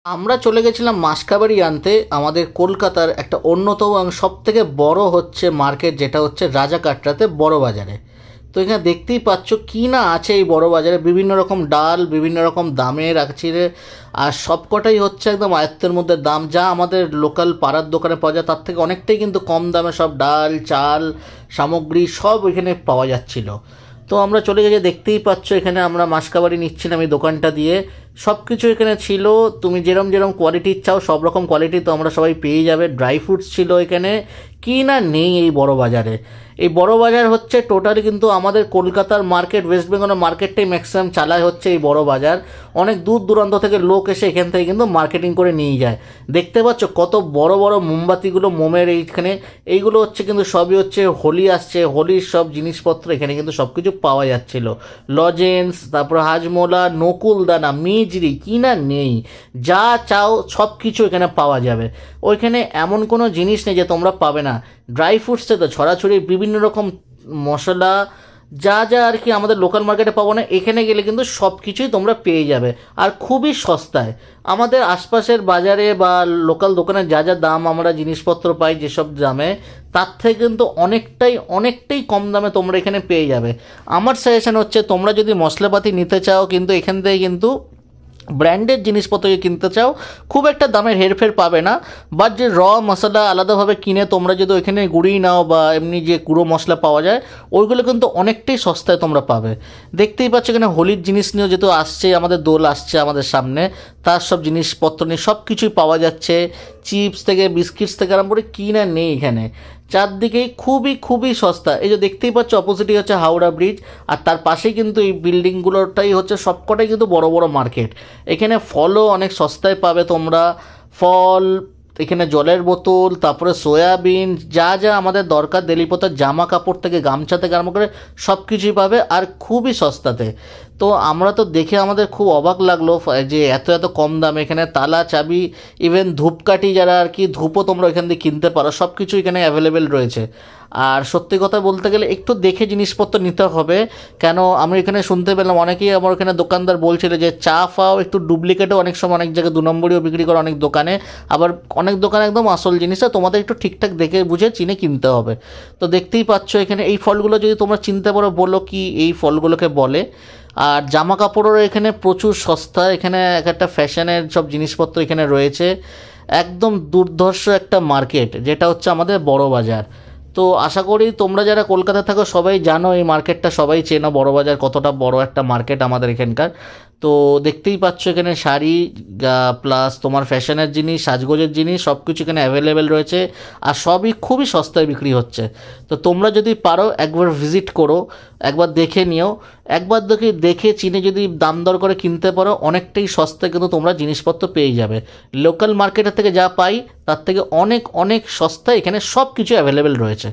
আমরা চলে গেছিলাম মাসকাবাড়ি আনতে। আমাদের কলকাতার একটা অন্যতম এবং সবথেকে বড় হচ্ছে মার্কেট, যেটা হচ্ছে রাজাকাটরাতে বড় বাজারে। তো এখানে দেখতেই পাচ্ছ কি না আছে এই বড় বাজারে, বিভিন্ন রকম ডাল বিভিন্ন রকম দামে রাখছে। আর সবকটাই হচ্ছে একদম আয়ত্তের মধ্যে দাম, যা আমাদের লোকাল পাড়ার দোকানে পাওয়া যায় তার থেকে অনেকটাই কিন্তু কম দামে সব ডাল চাল সামগ্রী সব এখানে পাওয়া যাচ্ছিল। তো আমরা চলে গেছি, দেখতেই পাচ্ছ এখানে আমরা মাসকাবাড়ি নিচ্ছিলাম এই দোকানটা দিয়ে। সব কিছু এখানে ছিল, তুমি যেরম যেরম কোয়ালিটির চাও সব রকম কোয়ালিটি তো আমরা সবাই পেয়ে যাবে। ড্রাই ফ্রুটস ছিল এখানে, কি না নেই এই বড় বাজারে। এই বড় বাজার হচ্ছে টোটালি কিন্তু আমাদের কলকাতার মার্কেট, ওয়েস্ট বেঙ্গলের মার্কেটটাই ম্যাক্সিমাম চালায় হচ্ছে এই বড় বাজার। অনেক দূর দূরান্ত থেকে লোক এসে এখান থেকে কিন্তু মার্কেটিং করে নিয়ে যায়। দেখতে পাচ্ছ কত বড় বড় মোমবাতিগুলো, মোমের এইখানে এইগুলো হচ্ছে কিন্তু সবই হচ্ছে হোলি আসছে, হোলির সব জিনিসপত্র এখানে কিন্তু সব কিছু পাওয়া যাচ্ছিল। লজেন্স, তারপর হাজমোলা, নকুলদানা, মিজরি, কি না নেই, যা চাও সব কিছু এখানে পাওয়া যাবে। ওইখানে এমন কোনো জিনিস নেই যে তোমরা পাবে না। ড্রাই ফ্রুটসে তো ছড়াছড়ি বিভিন্ন রকম মশলা, যা যা আর কি আমাদের লোকাল মার্কেটে পাবো না, এখানে গেলে কিন্তু সব কিছুই তোমরা পেয়ে যাবে আর খুবই সস্তায়। আমাদের আশপাশের বাজারে বা লোকাল দোকানে যা যা দাম আমরা জিনিসপত্র পাই যেসব দামে, তার থেকে কিন্তু অনেকটাই অনেকটাই কম দামে তোমরা এখানে পেয়ে যাবে। আমার সাজেশন হচ্ছে তোমরা যদি মশলাপাতি নিতে চাও কিন্তু এখান থেকে কিন্তু ব্র্যান্ডেড জিনিসপত্র কিনতে চাও খুব একটা দামের হেরফের পাবে না। বাট যে র মশলা আলাদাভাবে কিনে তোমরা যদি ওইখানে গুঁড়িয়ে নাও বা এমনি যে গুঁড়ো মশলা পাওয়া যায় ওইগুলো কিন্তু অনেকটাই সস্তায় তোমরা পাবে। দেখতেই পাচ্ছ এখানে হোলির জিনিস নিয়েও যেহেতু আসছে, আমাদের দোল আসছে আমাদের সামনে, তার সব জিনিসপত্র নিয়ে সব কিছুই পাওয়া যাচ্ছে। চিপস থেকে বিস্কিটস থেকে আরম্ভ করে কি না নেই এখানে, চারদিকেই খুবই খুবই সস্তা। এই যে দেখতেই পাচ্ছ অপোজিটই হচ্ছে হাওড়া ব্রিজ, আর তার পাশেই কিন্তু এই বিল্ডিংগুলোটাই হচ্ছে সবকটাই কিন্তু বড় বড় মার্কেট। এখানে ফলও অনেক সস্তায় পাবে তোমরা, ফল, এখানে জলের বোতল, তারপরে সয়াবিন, যা যা আমাদের দরকার ডেলিপোতার জামা কাপড় থেকে গামছা থেকে আরম্ভ করে সব কিছুই পাবে আর খুবই সস্তাতে। তো আমরা তো দেখে আমাদের খুব অবাক লাগলো যে এত এত কম দামে এখানে তালা চাবি, ইভেন ধূপকাঠি, যারা আর কি ধূপও তোমরা এখান থেকে কিনতে পারো, সব কিছু এখানে অ্যাভেলেবেল রয়েছে। আর সত্যি কথা বলতে গেলে একটু দেখে জিনিসপত্র নিতে হবে, কেন আমি এখানে শুনতে পেলাম অনেকেই আমার এখানে দোকানদার বলছিল যে চা ফাও একটু ডুপ্লিকেটও অনেক সময় অনেক জায়গায় 2 নম্বরিও বিক্রি করে অনেক দোকানে, আবার অনেক দোকানে একদম আসল জিনিসটা তোমাদের একটু ঠিকঠাক দেখে বুঝে চিনে কিনতে হবে। তো দেখতেই পাচ্ছ এখানে এই ফলগুলো যদি তোমরা চিনতে পারো বলো কি এই ফলগুলোকে বলে। আর জামা কাপড়েরও এখানে প্রচুর সস্তা, এখানে এক একটা ফ্যাশনের সব জিনিসপত্র এখানে রয়েছে। একদম দুর্ধর্ষ একটা মার্কেট যেটা হচ্ছে আমাদের বড় বাজার। তো আশা করি তোমরা যারা কলকাতা থাকো সবাই জানো এই মার্কেটটা, সবাই চেনো বড় বাজার কতটা বড় একটা মার্কেট আমাদের এখানকার। তো দেখতেই পাচ্ছ এখানে শাড়ি প্লাস তোমার ফ্যাশনের জিনিস, সাজগোজের জিনিস সব কিছু এখানে অ্যাভেলেবেল রয়েছে আর সবই খুবই সস্তায় বিক্রি হচ্ছে। তো তোমরা যদি পারো একবার ভিজিট করো, একবার দেখে নিও, একবার দেখে চিনে যদি দাম দর করে কিনতে পারো অনেকটাই সস্তায় কিন্তু তোমরা জিনিসপত্র পেয়ে যাবে। লোকাল মার্কেটের থেকে যা পাই তার থেকে অনেক অনেক সস্তায় এখানে সব কিছু অ্যাভেলেবেল রয়েছে।